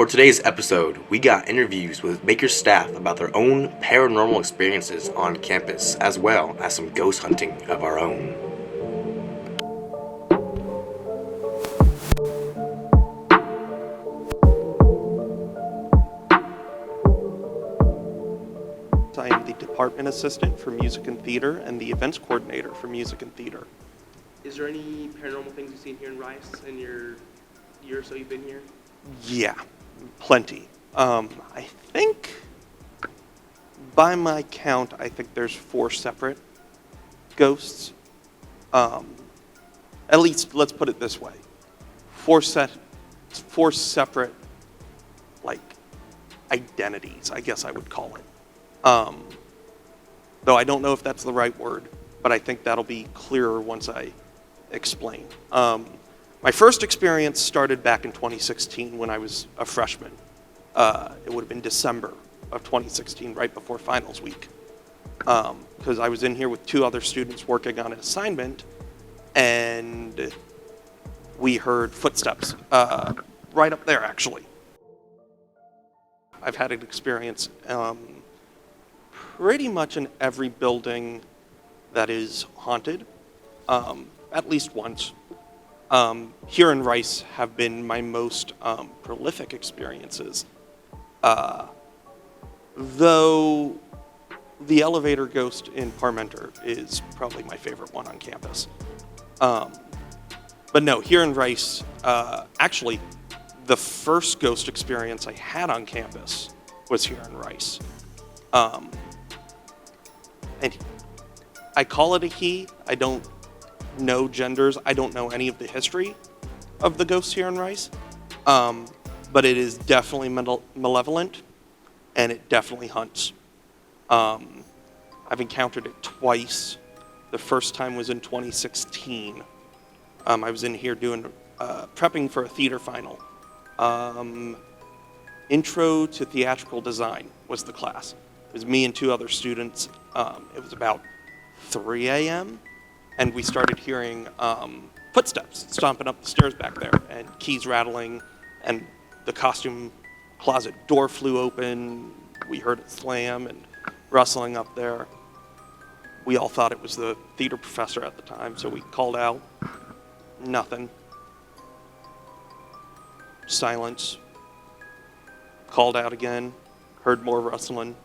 For today's episode, we got interviews with Baker staff about their own paranormal experiences on campus, as well as some ghost hunting of our own. I am the department assistant for music and theater and the events coordinator for music and theater. Is there any paranormal things you've seen here in Rice in your year or so you've been here? Yeah, plenty. I think, by my count, I think there's 4 separate ghosts. At least, let's put it this way. 4 separate, identities, I guess I would call it. Though I don't know if that's the right word, but I think that'll be clearer once I explain. My first experience started back in 2016 when I was a freshman. It would have been December of 2016, right before finals week. Because I was in here with 2 other students working on an assignment, and we heard footsteps right up there, actually. I've had an experience pretty much in every building that is haunted, at least once. Here in Rice have been my most prolific experiences. Though the elevator ghost in Parmenter is probably my favorite one on campus. But no, here in Rice, actually, the first ghost experience I had on campus was here in Rice. And I call it a he. I don't know genders. I don't know any of the history of the ghosts here in Rice. But it is definitely malevolent, and it definitely hunts. I've encountered it twice. The first time was in 2016. I was in here doing prepping for a theater final. Intro to Theatrical Design was the class. It was me and 2 other students. It was about 3 a.m. and we started hearing footsteps stomping up the stairs back there, and keys rattling, and the costume closet door flew open. We heard it slam and rustling up there. We all thought it was the theater professor at the time, so we called out. Nothing. Silence. Called out again. Heard more rustling.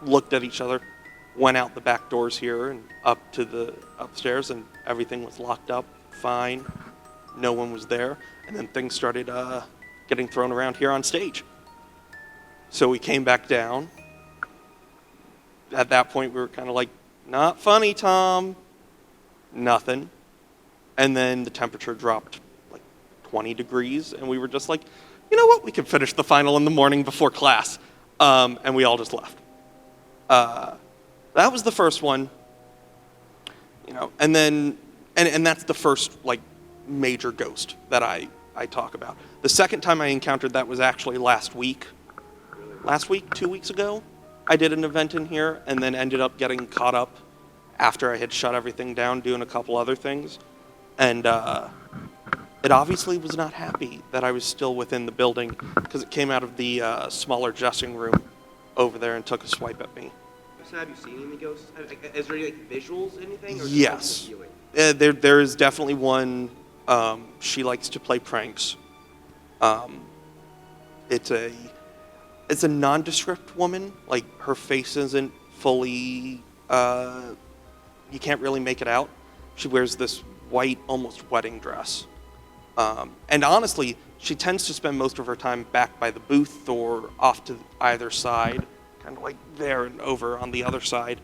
Looked at each other. Went out the back doors here and up to the upstairs, and everything was locked up, fine. No one was there. And then things started getting thrown around here on stage. So we came back down. At that point, we were kind of like, not funny, Tom. Nothing. And then the temperature dropped like 20 degrees, and we were just like, you know what? We can finish the final in the morning before class. And we all just left. That was the first one, and then, and that's the first, major ghost that I talk about. The second time I encountered that was actually last week. Last week, 2 weeks ago, I did an event in here and then ended up getting caught up after I had shut everything down, doing a couple other things. And it obviously was not happy that I was still within the building, because it came out of the smaller dressing room over there and took a swipe at me. So have you seen any ghosts? Is there any visuals, anything? Or yes. There is definitely one. She likes to play pranks. It's a nondescript woman. Like, her face isn't fully, you can't really make it out. She wears this white, almost wedding dress. And honestly, she tends to spend most of her time back by the booth or off to either side, kind of like there and over on the other side.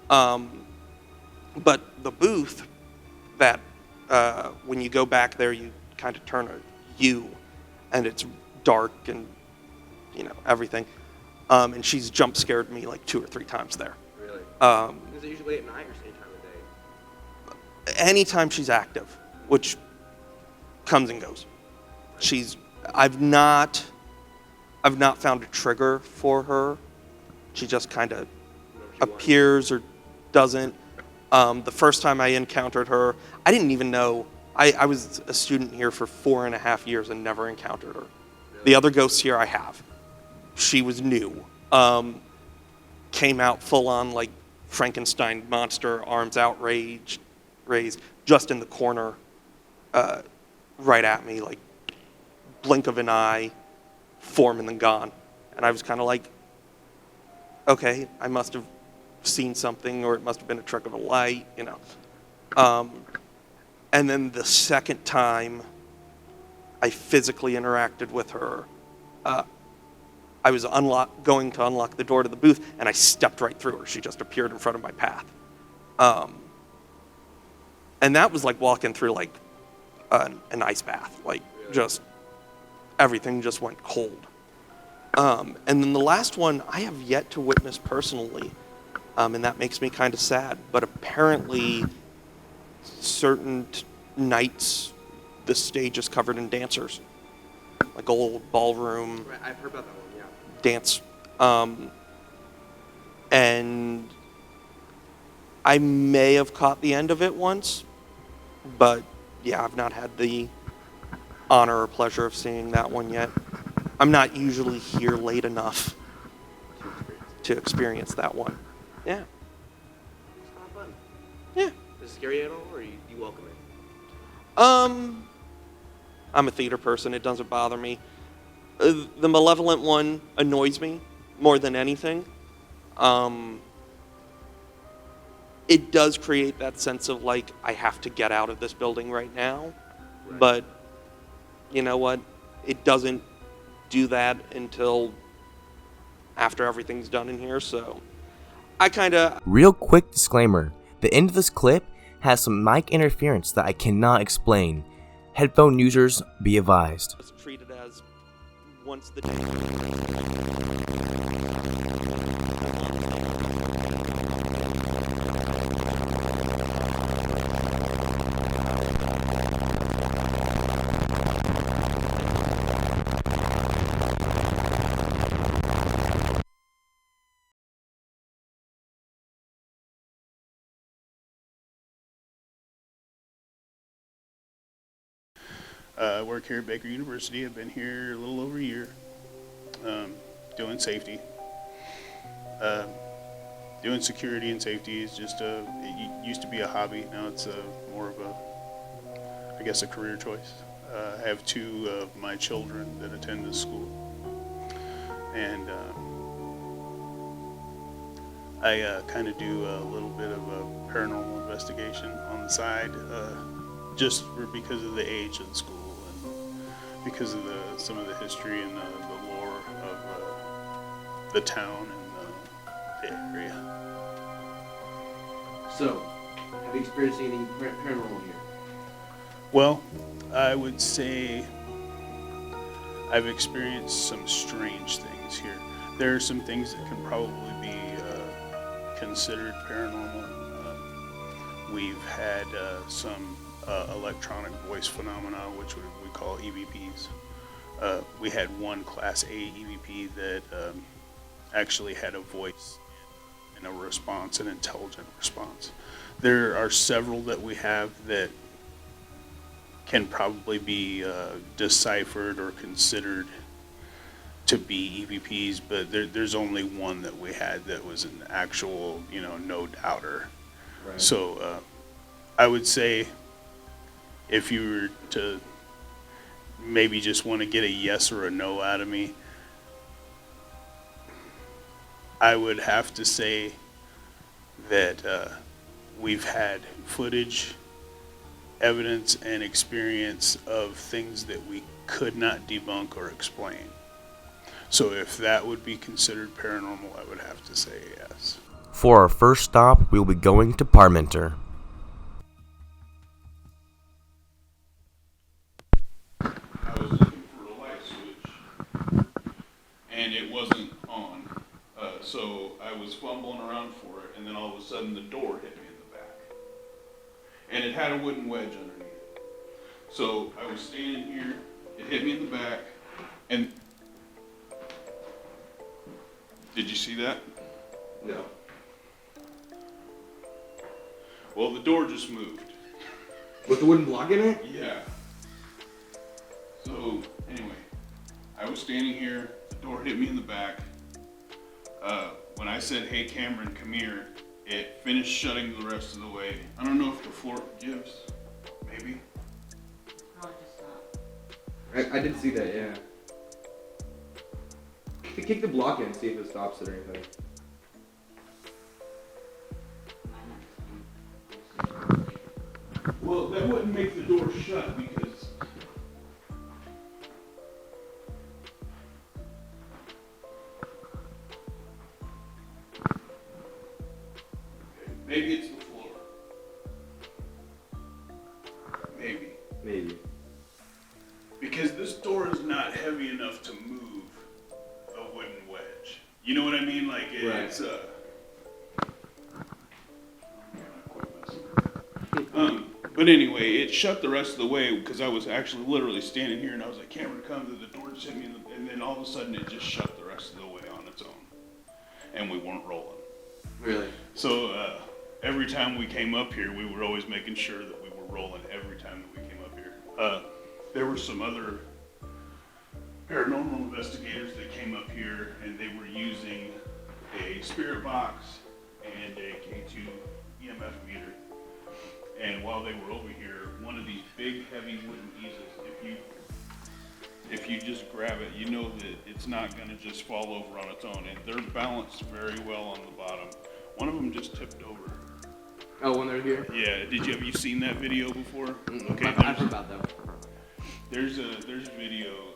But the booth, that when you go back there, you kind of turn a U, and it's dark and, everything. And she's jump scared me like 2 or 3 times there. Really? Is it usually at night or any time of day? Anytime she's active, which comes and goes. I've not found a trigger for her. She just kind of appears or doesn't. The first time I encountered her, I didn't even know. I was a student here for 4.5 years and never encountered her. The other ghosts here I have. She was new. Came out full on like Frankenstein monster, arms raised, just in the corner, right at me, like blink of an eye, form and then gone. And I was kind of like, okay, I must have seen something, or it must have been a trick of a light, you know. And then the second time I physically interacted with her, I was going to unlock the door to the booth, and I stepped right through her. She just appeared in front of my path. And that was like walking through like an ice bath. Like, just everything just went cold. And then the last one I have yet to witness personally, and that makes me kind of sad. But apparently, certain nights, the stage is covered in dancers, like old ballroom. Right, I've heard about that one. Yeah. Dance. And I may have caught the end of it once, but yeah, I've not had the honor or pleasure of seeing that one yet. I'm not usually here late enough to experience that one. Yeah. It's not fun. Yeah. Is it scary at all, or you welcome it? I'm a theater person. It doesn't bother me. The malevolent one annoys me more than anything. It does create that sense of like, I have to get out of this building right now. Right. But you know what? It doesn't do that until after everything's done in here. So I kind of... Real quick disclaimer. The end of this clip has some mic interference that I cannot explain. Headphone users, be advised. Treat it as once the... I work here at Baker University. I've been here a little over a year, doing safety. Doing security and safety is just it used to be a hobby. Now it's more of I guess a career choice. I have two of my children that attend this school. And I kind of do a little bit of a paranormal investigation on the side, just because of the age of the school and because of some of the history and the lore of the town and the area. So, have you experienced anything paranormal here? Well, I would say I've experienced some strange things here. There are some things that can probably be considered paranormal. We've had some electronic voice phenomena, which we call EVPs. We had one Class A EVP that actually had a voice and a response, an intelligent response. There are several that we have that can probably be deciphered or considered to be EVPs, but there's only one that we had that was an actual, no doubter. Right. So I would say if you were to maybe just want to get a yes or a no out of me, I would have to say that we've had footage, evidence, and experience of things that we could not debunk or explain. So if that would be considered paranormal, I would have to say yes. For our first stop, we will be going to Parmenter. I was looking for a light switch, and it wasn't on. So I was fumbling around for it, and then all of a sudden the door hit me in the back. And it had a wooden wedge underneath it. So I was standing here, it hit me in the back, and did you see that? No. Well, the door just moved. With the wooden block in it? Yeah. So, anyway, I was standing here, the door hit me in the back. When I said, "Hey Cameron, come here," it finished shutting the rest of the way. I don't know if the floor gives, maybe. Probably just not. I did see that, yeah. Kick the block in, see if it stops it or anything. Well, that wouldn't make the door shut because maybe it's the floor. Maybe. Maybe. Because this door is not heavy enough to move a wooden wedge. You know what I mean? Like it's but anyway, it shut the rest of the way because I was actually literally standing here and I was like, Cameron, come, the door just hit me, and then all of a sudden it just shut the rest of the way on its own. And we weren't rolling. Really? So every time we came up here, we were always making sure that we were rolling every time that we came up here. There were some other paranormal investigators that came up here and they were using a spirit box and a K2 EMF meter. And while they were over here, one of these big, heavy wooden easels, if you just grab it, you know that it's not going to just fall over on its own. And they're balanced very well on the bottom. One of them just tipped over. Oh, when they're here? Yeah. Have you seen that video before? Okay. I've heard about that. There's video.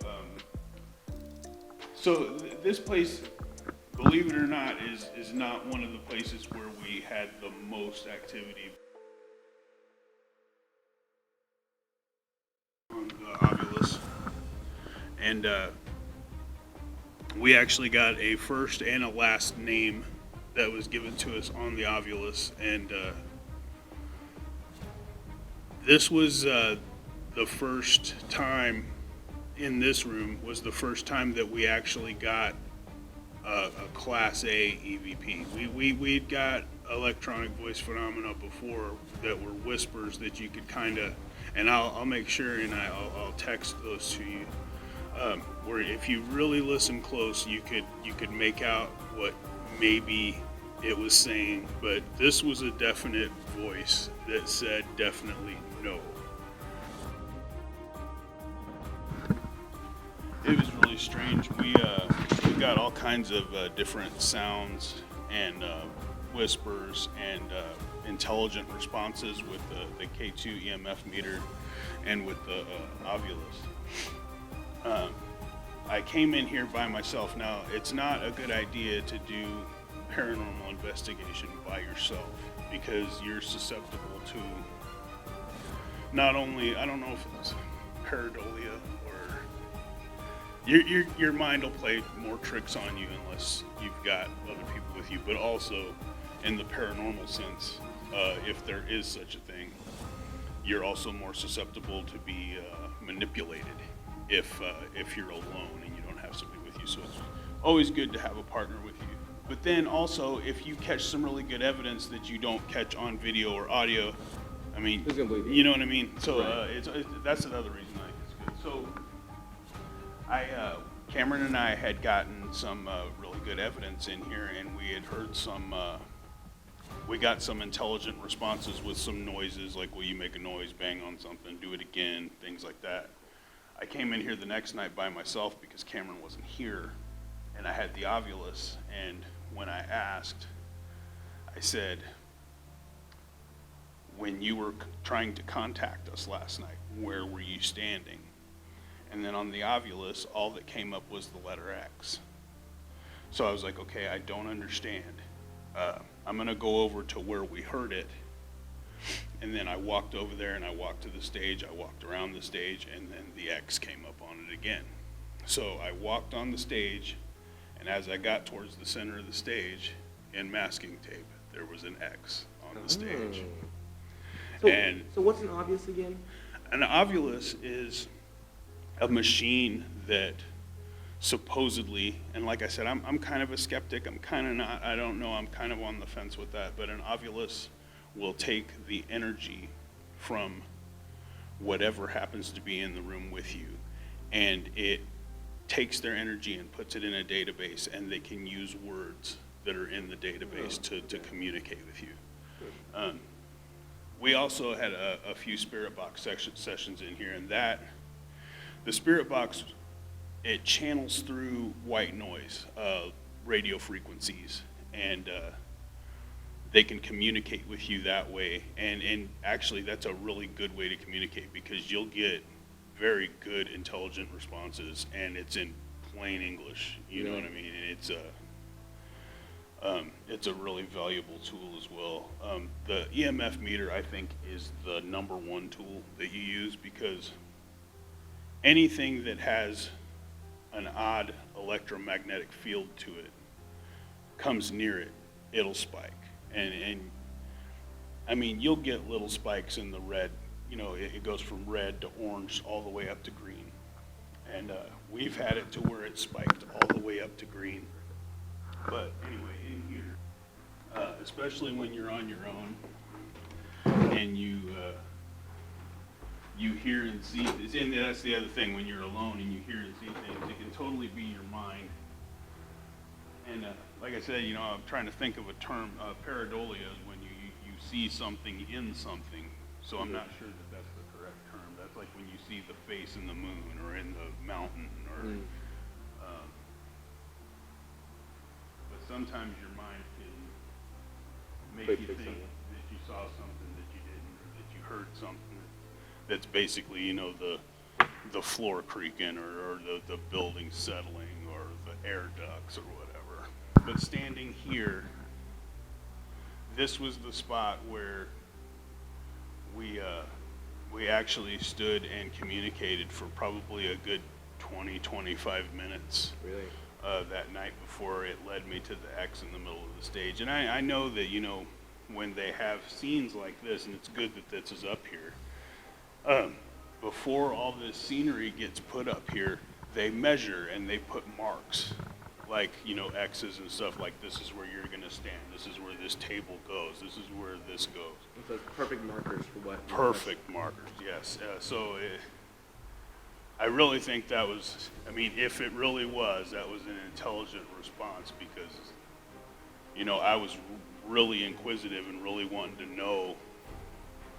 So this place, believe it or not, is not one of the places where we had the most activity. On the Ovilus, and we actually got a first and a last name that was given to us on the Ovilus, and this was the first time in this room was the first time that we actually got a Class A EVP. We'd got electronic voice phenomena before that were whispers that you could kind of, and I'll make sure and I'll text those to you. Where if you really listen close, you could make out what maybe it was saying, but this was a definite voice that said definitely no. It was really strange. We got all kinds of different sounds and whispers and intelligent responses with the K2 EMF meter and with the Ovilus. I came in here by myself. Now, it's not a good idea to do paranormal investigation by yourself because you're susceptible to not only, I don't know if it's pareidolia or your mind will play more tricks on you unless you've got other people with you, but also in the paranormal sense, if there is such a thing, you're also more susceptible to be manipulated if you're alone and you don't have somebody with you. So it's always good to have a partner with you. But then also, if you catch some really good evidence that you don't catch on video or audio, I mean, Who's gonna believe you? you know what I mean? So Right. that's another reason I think it's good. So Cameron and I had gotten some really good evidence in here, and we had heard some, we got some intelligent responses with some noises, like, will you make a noise, bang on something, do it again, things like that. I came in here the next night by myself because Cameron wasn't here, and I had the Ovilus, and when I asked, I said, when you were trying to contact us last night, where were you standing? And then on the Ovilus, all that came up was the letter X. So I was like, okay, I don't understand. I'm gonna go over to where we heard it. And then I walked over there and I walked to the stage, I walked around the stage, and then the X came up on it again. So I walked on the stage, and as I got towards the center of the stage, in masking tape, there was an X on the stage. So what's an Ovilus again? An Ovilus is a machine that supposedly, and like I said, I'm kind of a skeptic, I'm kind of not, I don't know, I'm kind of on the fence with that, but an Ovilus will take the energy from whatever happens to be in the room with you, and it takes their energy and puts it in a database, and they can use words that are in the database to communicate with you. We also had a few spirit box sessions in here, and the spirit box, it channels through white noise, radio frequencies, and they can communicate with you that way. And actually, that's a really good way to communicate, because you'll get very good, intelligent responses, and it's in plain English. You know what I mean? And it's a really valuable tool as well. The EMF meter, I think, is the #1 tool that you use, because anything that has an odd electromagnetic field to it comes near it, it'll spike. And I mean, you'll get little spikes in the red. You know, it goes from red to orange all the way up to green. And we've had it to where it spiked all the way up to green. But anyway, in here, especially when you're on your own and you hear and see, and that's the other thing, when you're alone and you hear and see things, it can totally be your mind. And like I said, you know, I'm trying to think of a term. Pareidolia is when you see something in something. So I'm not sure that that's the correct term. That's like when you see the face in the moon or in the mountain, or. But sometimes your mind can make you think that you saw something that you didn't, or that you heard something that's basically, you know, the floor creaking, or the building settling, or the air ducts, or whatever. But standing here, this was the spot where we actually stood and communicated for probably a good 20-25 minutes. Really? That night before it led me to the X in the middle of the stage. And I know that, you know, when they have scenes like this, and it's good that this is up here, before all this scenery gets put up here, they measure and they put marks, like, you know, X's and stuff, like this is where you're gonna stand, this is where this table goes, this is where this goes. So it's perfect markers for what? Perfect markers, yes. I really think that was, I mean, if it really was, that was an intelligent response, because, you know, I was really inquisitive and really wanting to know,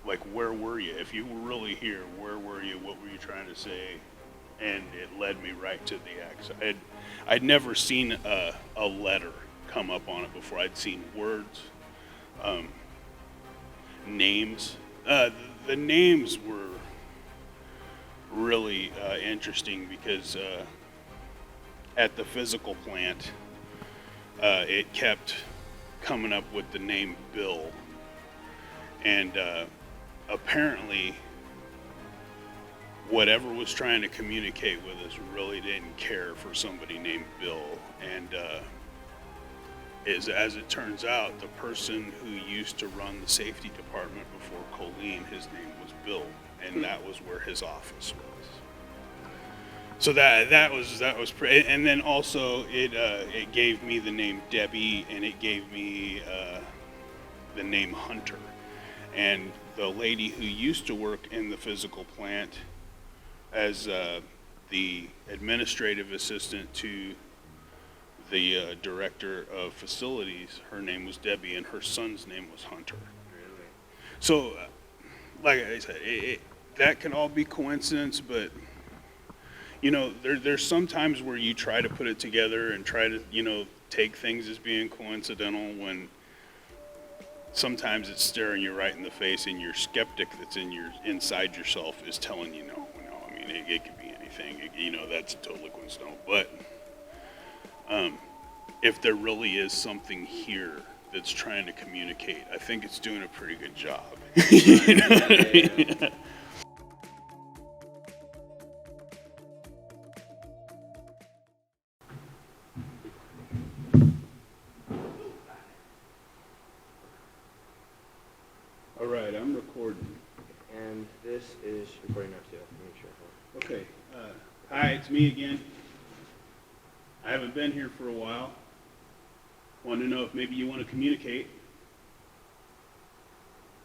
like, where were you? If you were really here, where were you? What were you trying to say? And it led me right to the X. I'd never seen a letter come up on it before. I'd seen words, names. The names were really interesting, because at the physical plant, it kept coming up with the name Bill. And apparently, whatever was trying to communicate with us really didn't care for somebody named Bill. And as it turns out, the person who used to run the safety department before Colleen, his name was Bill, and that was where his office was. So that was pretty. And then also it gave me the name Debbie, and it gave me the name Hunter. And the lady who used to work in the physical plant as the administrative assistant to the director of facilities, her name was Debbie, and her son's name was Hunter. Really? So, like I said, that can all be coincidence, but, you know, there's some times where you try to put it together and try to, you know, take things as being coincidental, when sometimes it's staring you right in the face, and your skeptic that's inside yourself is telling you no. I mean, it could be anything. You know, that's a total coincidence. But if there really is something here that's trying to communicate, I think it's doing a pretty good job. You know what I mean? All right, I'm recording. And this is recording now too. Make sure. Okay. Hi, it's me again. I haven't been here for a while. Want to know if maybe you want to communicate.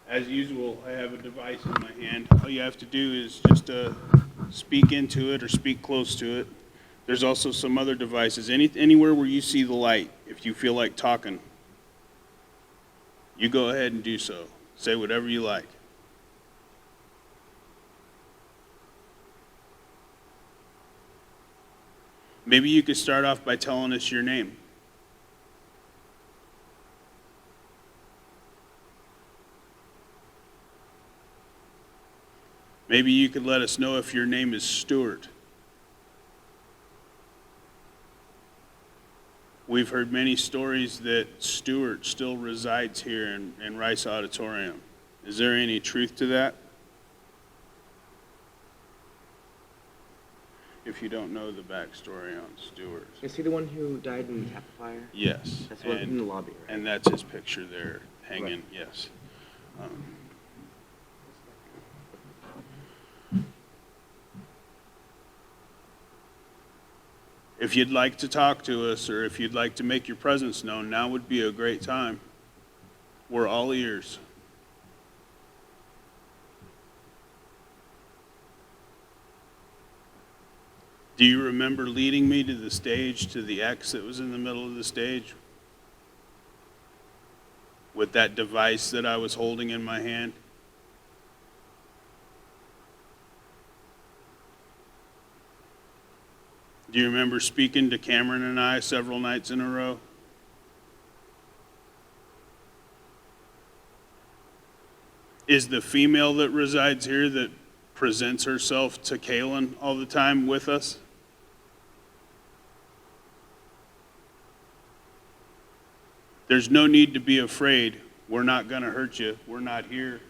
As usual, I have a device in my hand. All you have to do is just speak into it or speak close to it. There's also some other devices. Anywhere where you see the light, if you feel like talking, you go ahead and do so. Say whatever you like. Maybe you could start off by telling us your name. Maybe you could let us know if your name is Stuart. We've heard many stories that Stuart still resides here in Rice Auditorium. Is there any truth to that? If you don't know the backstory on Stuart. Is he the one who died in the tap fire? Yes. That's what in the lobby, right? And that's his picture there hanging, Right. yes. If you'd like to talk to us or if you'd like to make your presence known, now would be a great time. We're all ears. Do you remember leading me to the stage, to the X that was in the middle of the stage? With that device that I was holding in my hand? Do you remember speaking to Cameron and I several nights in a row? Is the female that resides here that presents herself to Kaylin all the time with us? There's no need to be afraid. We're not going to hurt you. We're not here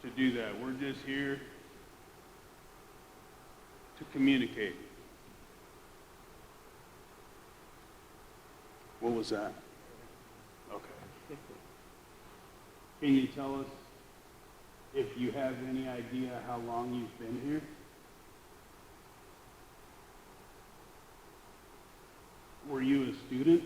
to do that. We're just here to communicate. What was that? Okay. Can you tell us if you have any idea how long you've been here? Were you a student?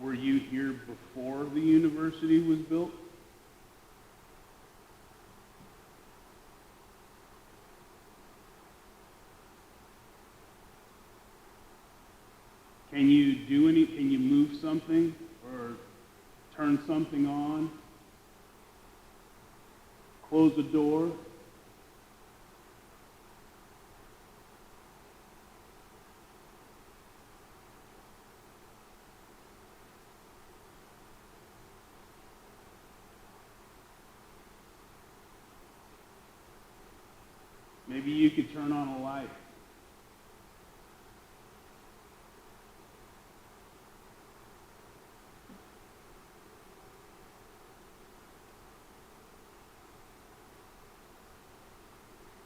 Were you here before the university was built? Can you move something or turn something on? Close a door? Maybe you could turn on a light.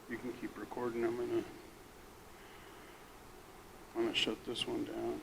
You can keep recording. I'm gonna shut this one down.